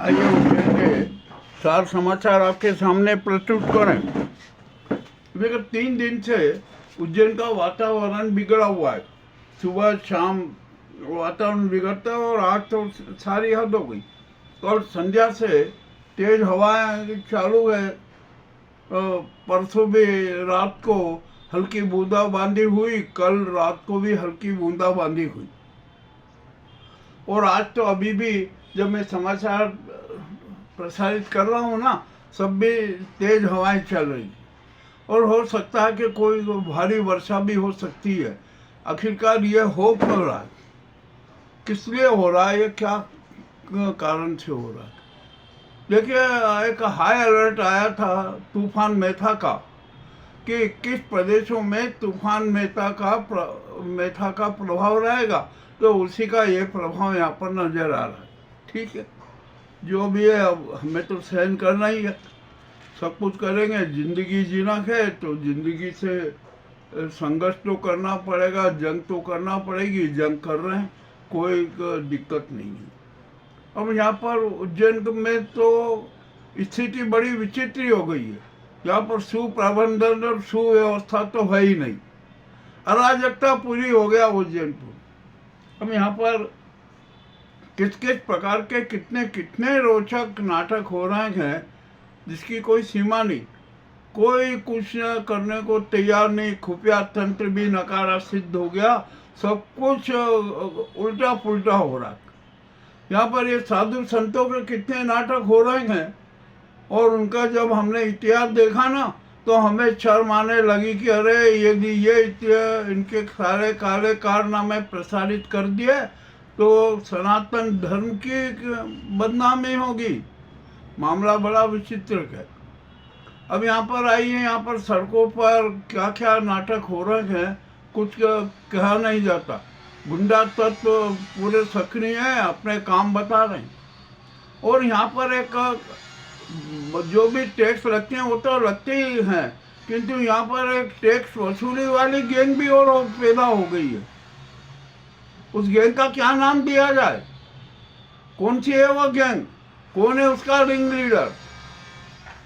आइए उज्जैन के सार समाचार आपके सामने प्रस्तुत करें। विगत 3 दिन से उज्जैन का वातावरण बिगड़ा हुआ है। सुबह शाम वातावरण बिगड़ता है और आज तो सारी हद हो गई। कल संध्या से तेज हवाएं चालू है। परसों भी रात को हल्की बूंदाबांदी हुई, कल रात को भी हल्की बूंदाबांदी हुई और आज तो अभी भी जब मैं समाचार प्रसारित कर रहा हूँ ना, सब भी तेज हवाएं चल रही और हो सकता है कि कोई भारी वर्षा भी हो सकती है। आखिरकार ये हो क्यों रहा है, किस लिए हो रहा है, ये क्या कारण से हो रहा है? देखिए, एक हाई अलर्ट आया था तूफान मेथा का कि 21 प्रदेशों में तूफान मेथा का प्रभाव रहेगा, तो उसी का ये प्रभाव यहाँ पर नजर आ रहा है। ठीक है, जो भी है अब हमें तो सहन करना ही है, सब कुछ करेंगे। जिंदगी जीना है तो जिंदगी से संघर्ष तो करना पड़ेगा, जंग तो करना पड़ेगी, जंग कर रहे हैं, कोई दिक्कत नहीं है। अब यहाँ पर उज्जैन में तो स्थिति बड़ी विचित्र हो गई है। यहाँ पर सुप्रबंधन और सुव्यवस्था तो है ही नहीं, अराजकता पूरी हो गया उज्जैनपुर। अब यहाँ पर किस किस प्रकार के कितने कितने रोचक नाटक हो रहे हैं जिसकी कोई सीमा नहीं। कोई कुछ करने को तैयार नहीं, खुफिया तंत्र भी नकारा सिद्ध हो गया, सब कुछ उल्टा पुल्टा हो रहा है। यहाँ पर ये साधु संतों के कितने नाटक हो रहे हैं और उनका जब हमने इतिहास देखा ना, तो हमें शर्म आने लगी कि अरे यदि ये इनके सारे काले कारनामे प्रसारित कर दिए तो सनातन धर्म की बदनामी होगी। मामला बड़ा विचित्र है। अब यहाँ पर आइए, यहाँ पर सड़कों पर क्या क्या नाटक हो रहे हैं कुछ कहा नहीं जाता। गुंडा तत्व पूरे सक्रिय हैं, अपने काम बता रहे हैं। और यहाँ पर एक जो भी टैक्स लगते हैं वो तो लगते ही हैं, किंतु यहाँ पर एक टैक्स वसूली वाली गैंग भी और पैदा हो गई है। उस गैंग का क्या नाम दिया जाए? कौन सी है वो गैंग? कौन है उसका रिंग लीडर?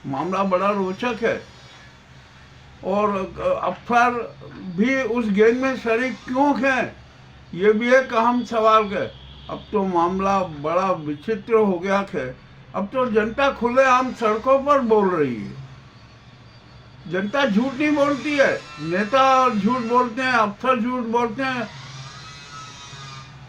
मामला बड़ा रोचक है और अफसर भी उस गैंग में शरीक क्यों हैं, ये भी एक अहम सवाल है। अब तो मामला बड़ा विचित्र हो गया है। अब तो जनता खुलेआम सड़कों पर बोल रही है। जनता झूठ नहीं बोलती है, नेता झूठ बोलते हैं, अफसर झूठ बोलते हैं,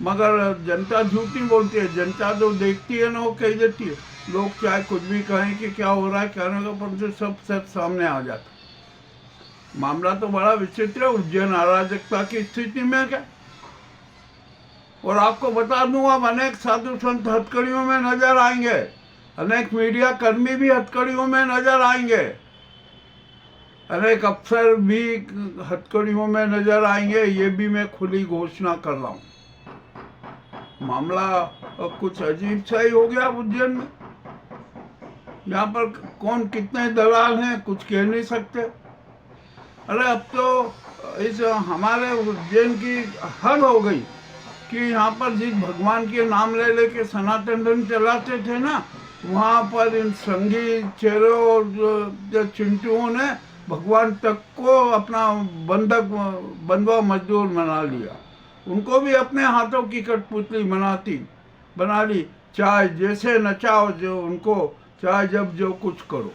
मगर जनता झूठ नहीं बोलती है। जनता जो देखती है ना वो कह देती है। लोग चाहे कुछ भी कहें कि क्या हो रहा है, कहने का परंतु सब सामने आ जाता। मामला तो बड़ा विचित्र है। उज्जैन अराजकता की स्थिति में क्या। और आपको बता दूं, अब अनेक साधु संत हथकड़ियों में नजर आएंगे, अनेक मीडिया कर्मी भी हथकड़ियों में नजर आएंगे, अनेक अफसर भी हथकड़ियों में नजर आएंगे। ये भी मैं खुली घोषणा कर रहा हूँ। मामला कुछ अजीब सा ही हो गया उज्जैन में। यहाँ पर कौन कितने दलाल हैं कुछ कह नहीं सकते। अरे अब तो इस हमारे उज्जैन की हद हो गई कि यहाँ पर जिस भगवान के नाम ले लेके सनातन धर्म चलाते थे ना, वहाँ पर इन संगी चेहरों और चिंटुओं ने भगवान तक को अपना बंधुआ मजदूर बना लिया। उनको भी अपने हाथों की कठपुतली बना ली। चाहे जैसे नचाओ जो उनको, चाहे जब जो कुछ करो।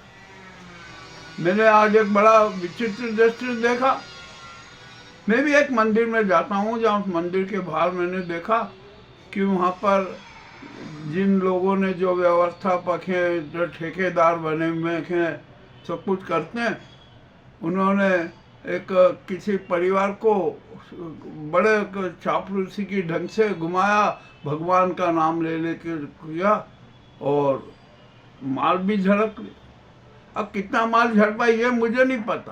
मैंने आज एक बड़ा विचित्र दृश्य देखा। मैं भी एक मंदिर में जाता हूँ, जहाँ उस मंदिर के बाहर मैंने देखा कि वहाँ पर जिन लोगों ने जो व्यवस्थापक हैं, जो ठेकेदार बने हुए हैं, सब कुछ करते हैं, उन्होंने एक किसी परिवार को बड़े चापलूसी की ढंग से घुमाया, भगवान का नाम ले लेके किया और माल भी झड़क लिया। अब कितना माल झड़ पाई ये मुझे नहीं पता,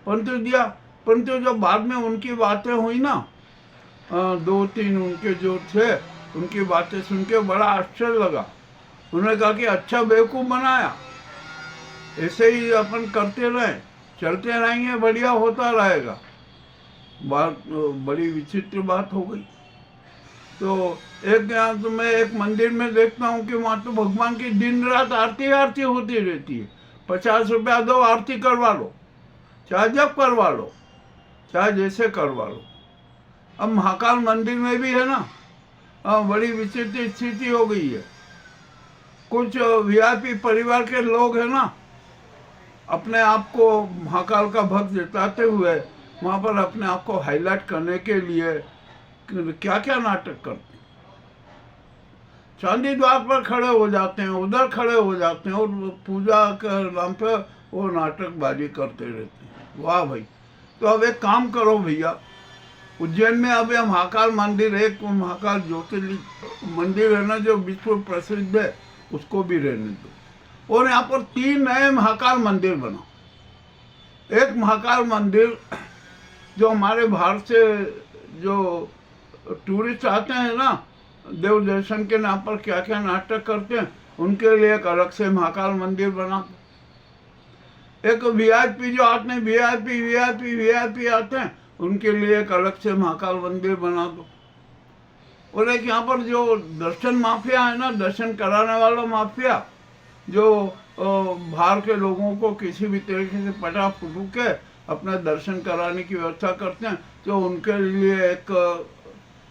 परंतु दिया। परंतु जो बाद में उनकी बातें हुई ना, 2-3 उनके जो थे, उनकी बातें सुन के बड़ा आश्चर्य लगा। उन्होंने कहा कि अच्छा बेवकूफ़ बनाया, ऐसे ही अपन करते रहें, चलते रहेंगे, बढ़िया होता रहेगा। बात बड़ी विचित्र बात हो गई। तो एक यहाँ तो मैं एक मंदिर में देखता हूँ कि वहाँ तो भगवान की दिन रात आरती आरती होती रहती है। 50 रुपया दो, आरती करवा लो, चाहे जब करवा लो, चाहे जैसे करवा लो। अब महाकाल मंदिर में भी है ना, बड़ी विचित्र स्थिति हो गई है। कुछ वीआईपी परिवार के लोग हैं ना, अपने आप को महाकाल का भक्त जताते हुए वहाँ पर अपने आप को हाईलाइट करने के लिए क्या क्या नाटक करते हैं। चांदी द्वार पर खड़े हो जाते हैं, उधर खड़े हो जाते हैं और पूजा के नाम पे वो नाटकबाजी करते रहते हैं। वाह भाई। तो अब एक काम करो भैया, उज्जैन में अब यह महाकाल मंदिर, एक महाकाल ज्योतिर्लिंग मंदिर है ना जो विश्व प्रसिद्ध है, उसको भी रहने दो। और यहाँ पर 3 नए महाकाल मंदिर बनाओ। एक महाकाल मंदिर जो हमारे बाहर से जो टूरिस्ट आते हैं ना, देव दर्शन के नाम पर क्या क्या नाटक करते हैं, उनके लिए एक अलग से महाकाल मंदिर बना दो। एक वीआईपी जो आते हैं, वीआईपी आते हैं, उनके लिए एक अलग से महाकाल मंदिर बना दो। और एक यहाँ पर जो दर्शन माफिया है ना, दर्शन कराने वाला माफिया, जो बाहर के लोगों को किसी भी तरीके से पटा फुटू के अपना दर्शन कराने की व्यवस्था करते हैं, तो उनके लिए एक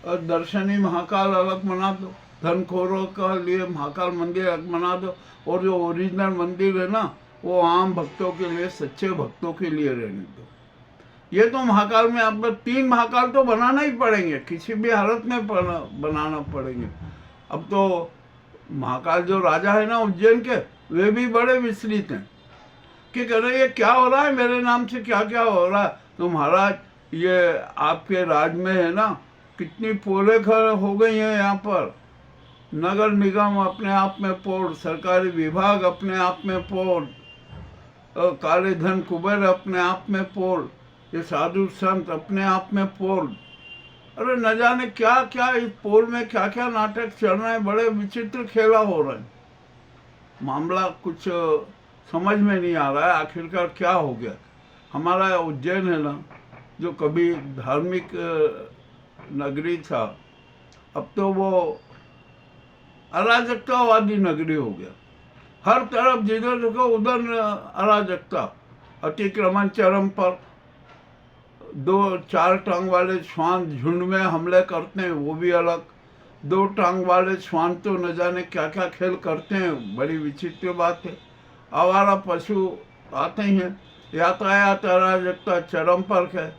दर्शनी महाकाल अलग बना दो। धनखोरों का लिए महाकाल मंदिर अलग बना दो। और जो ओरिजिनल मंदिर है ना, वो आम भक्तों के लिए, सच्चे भक्तों के लिए रहने दो। ये तो महाकाल में आपको 3 महाकाल तो बनाना ही पड़ेंगे, किसी भी हालत में बनाना पड़ेंगे। अब तो महाकाल जो राजा है ना उज्जैन के, वे भी बड़े विचलित हैं कि कह रहे ये क्या हो रहा है, मेरे नाम से क्या क्या हो रहा है। तो महाराज, ये आपके राज में है ना, कितनी पोलें हो गई हैं यहाँ पर। नगर निगम अपने आप में पोल, सरकारी विभाग अपने आप में पोल, काले धन कुबेर अपने आप में पोल, ये साधु संत अपने आप में पोल। अरे न जाने क्या क्या इस पोल में क्या क्या नाटक चल रहे हैं, बड़े विचित्र खेला हो रहे हैं। मामला कुछ समझ में नहीं आ रहा है, आखिरकार क्या हो गया। हमारा उज्जैन है ना, जो कभी धार्मिक नगरी था, अब तो वो अराजकतावादी नगरी हो गया। हर तरफ जिधर देखो उधर अराजकता, अतिक्रमण चरम पर। 2-4 टांग वाले श्वान झुंड में हमले करते हैं, वो भी अलग। 2 टांग वाले श्वान तो न जाने क्या क्या खेल करते हैं, बड़ी विचित्र बात है। आवारा पशु आते ही हैं। यातायात अराजकता चरम पर है।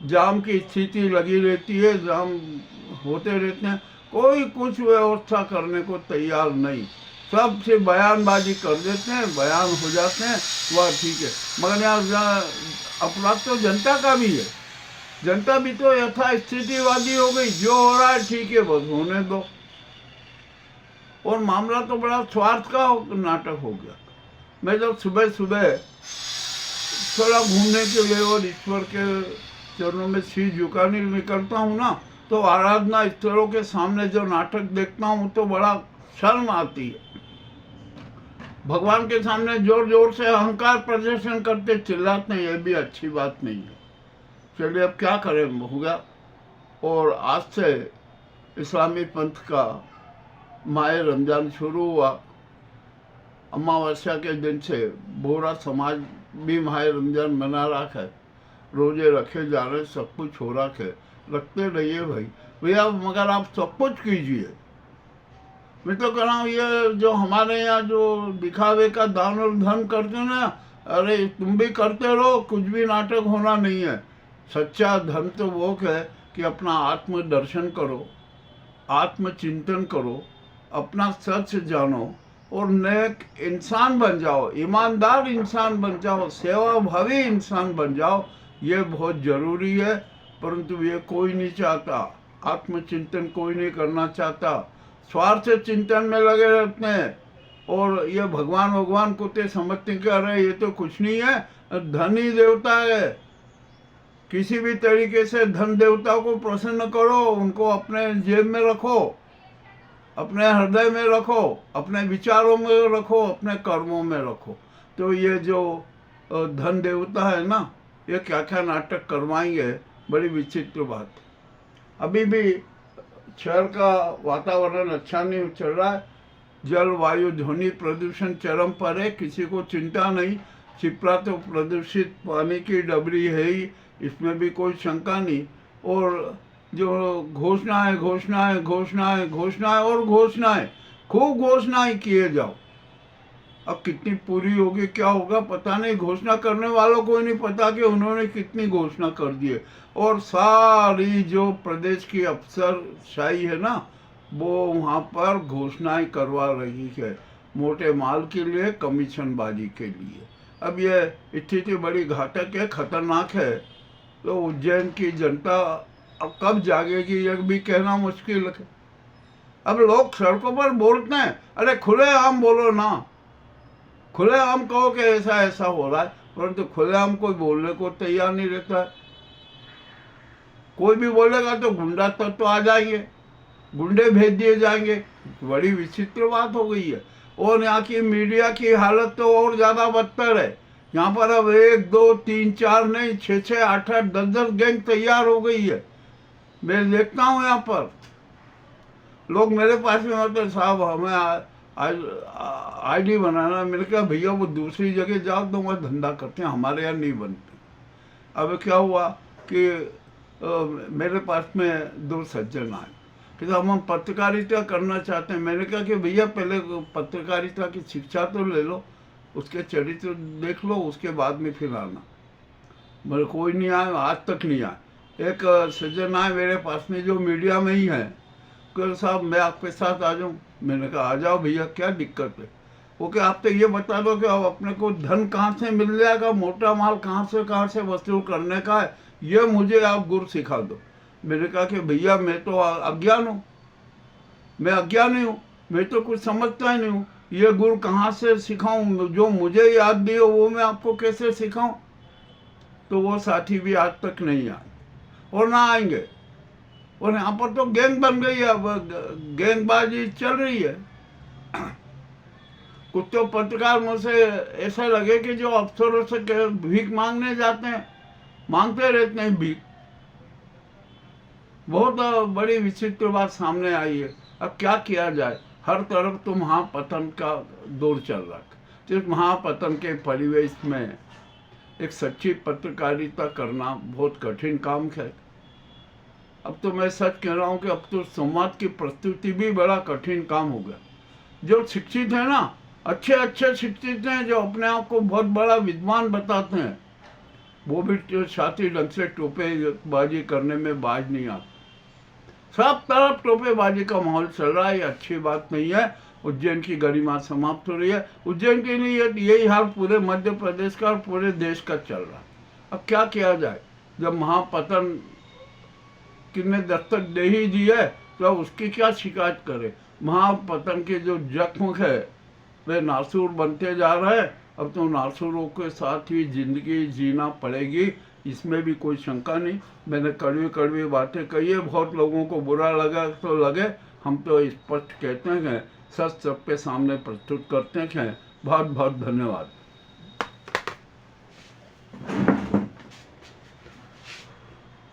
जाम की स्थिति लगी रहती है, जाम होते रहते हैं, कोई कुछ व्यवस्था करने को तैयार नहीं। सब से बयानबाजी कर देते हैं, बयान हो जाते हैं, वह ठीक है। मगर यहाँ अपराध तो जनता का भी है। जनता भी तो यथास्थितिवादी हो गई, जो हो रहा है ठीक है, बस होने दो। और मामला तो बड़ा स्वार्थ का नाटक हो गया। मैं जब सुबह सुबह थोड़ा घूमने के लिए और ईश्वर के चरणों में सिर झुकाने निकलता हूँ ना, तो आराधना स्थलों के सामने जो नाटक देखता हूँ तो बड़ा शर्म आती है। भगवान के सामने जोर जोर से अहंकार प्रदर्शन करते चिल्लाते हैं, ये भी अच्छी बात नहीं है। चलिए अब क्या करें, हो गया। और आज से इस्लामी पंथ का माह रमजान शुरू हुआ। अमावस्या के दिन से बोरा समाज भी माह रमजान मना रहा है, रोजे रखे जा रहे, सब कुछ हो रहा है। रखते रहिए भाई भैया, मगर आप सब कुछ कीजिए। मैं तो कह रहा हूँ, ये जो हमारे यहाँ जो दिखावे का दान और धर्म करते हैं ना, अरे तुम भी करते रहो, कुछ भी नाटक होना नहीं है। सच्चा धर्म तो वो है कि अपना आत्म दर्शन करो, आत्मचिंतन करो, अपना सच जानो और नेक इंसान बन जाओ, ईमानदार इंसान बन जाओ, सेवाभावी इंसान बन जाओ। ये बहुत ज़रूरी है। परंतु ये कोई नहीं चाहता, आत्मचिंतन कोई नहीं करना चाहता, स्वार्थ चिंतन में लगे रहते हैं। और ये भगवान को तो समझते कि अरे ये तो कुछ नहीं है, धन ही देवता है। किसी भी तरीके से धन देवता को प्रसन्न करो, उनको अपने जेब में रखो, अपने हृदय में रखो, अपने विचारों में रखो, अपने कर्मों में रखो। तो ये जो धन देवता है ना, ये क्या क्या नाटक करवाएंगे, बड़ी विचित्र बात। अभी भी शहर का वातावरण अच्छा नहीं चल रहा है। जल वायु ध्वनि प्रदूषण चरम पर है, किसी को चिंता नहीं। शिप्रा तो प्रदूषित पानी की डबरी है ही, इसमें भी कोई शंका नहीं। और जो घोषणाएं घोषणाएं घोषणाएं घोषणाएं और घोषणाएं, खूब घोषणाएं किए जाओ। अब कितनी पूरी होगी क्या होगा पता नहीं, घोषणा करने वालों को ही नहीं पता कि उन्होंने कितनी घोषणा कर दी है। और सारी जो प्रदेश की अफसरशाही है ना, वो वहाँ पर घोषणाएं करवा रही है, मोटे माल के लिए, कमीशनबाजी के लिए। अब ये स्थिति बड़ी घातक है, खतरनाक है। तो उज्जैन की जनता अब कब जागेगी यह भी कहना मुश्किल है। अब लोग सड़कों पर बोलते हैं, अरे खुलेआम बोलो ना, खुलेआम कहो कि ऐसा ऐसा हो रहा है, परंतु खुलेआम कोई बोलने को तैयार नहीं रहता है। कोई भी बोलेगा तो गुंडा तत्व तो आ जाएंगे, गुंडे भेज दिए जाएंगे। बड़ी विचित्र बात हो गई है। और यहाँ की मीडिया की हालत तो और ज़्यादा बदतर है। यहाँ पर अब 1 2 3 4 नहीं, 6 6 8 8 10 10 गैंग तैयार हो गई है। मैं देखता हूँ यहाँ पर लोग मेरे पास में आते, साहब हमें आज आईडी बनाना। मैंने कहा भैया वो दूसरी जगह जाओ तो वहाँ धंधा करते हैं, हमारे यहाँ नहीं बनते। अब क्या हुआ कि मेरे पास में 2 सज्जन आए कि हम पत्रकारिता करना चाहते हैं। मैंने कहा कि भैया पहले पत्रकारिता की शिक्षा तो ले लो, उसके चरित्र देख लो, उसके बाद में फिर आना। मेरे कोई नहीं आया, आज तक नहीं आया। एक सज्जन आए मेरे पास में जो मीडिया में ही है, कह साहब मैं आपके साथ आ जाऊँ। मैंने कहा आ जाओ भैया, क्या दिक्कत है। वो कि आप तो ये बता दो कि अब अपने को धन कहाँ से मिल जाएगा, मोटा माल कहाँ से वसूल करने का है, ये मुझे आप गुर सिखा दो। मैंने कहा कि भैया मैं तो अज्ञान हूँ, मैं अज्ञानी हूँ, मैं तो कुछ समझता ही नहीं हूँ। ये गुर कहाँ से सिखाऊँ, जो मुझे याद नहीं हो वो मैं आपको कैसे सिखाऊँ। तो वो साथी भी आज तक नहीं आए और ना आएंगे। और यहाँ पर तो गैंग बन गई है, अब गैंगबाजी चल रही है। कुछ तो पत्रकार मुझसे ऐसा लगे कि जो अफसरों से भीख मांगने जाते हैं, मांगते रहते हैं भीख। बहुत बड़ी विचित्र बात सामने आई है। अब क्या किया जाए, हर तरफ तो महापतन का दौर चल रहा है। तो इस महापतन के परिवेश में एक सच्ची पत्रकारिता करना बहुत कठिन काम है। अब तो मैं सच कह रहा हूँ कि अब तो संवाद की प्रस्तुति भी बड़ा कठिन काम हो गया। जो शिक्षित है ना, अच्छे शिक्षित हैं, जो अपने आप को बहुत बड़ा विद्वान बताते हैं, वो भी छाती ढंग से टोपेबाजी करने में बाज नहीं आते। सब तरफ टोपेबाजी का माहौल चल रहा है, ये अच्छी बात नहीं है। उज्जैन की गरिमा समाप्त हो रही है। उज्जैन के लिए यही हाल पूरे मध्य प्रदेश का और पूरे देश का चल रहा है। अब क्या किया जाए, जब महापतन किसने दस्तक दे ही दी है तो उसकी क्या शिकायत करे। महापतन के जो जख्म है वे नासूर बनते जा रहे हैं। अब तो नासूरों के साथ ही जिंदगी जीना पड़ेगी, इसमें भी कोई शंका नहीं। मैंने कड़वी कड़वी बातें कही है, बहुत लोगों को बुरा लगा तो लगे, हम तो स्पष्ट कहते हैं, सच सबके सामने प्रस्तुत करते हैं। बहुत बहुत धन्यवाद।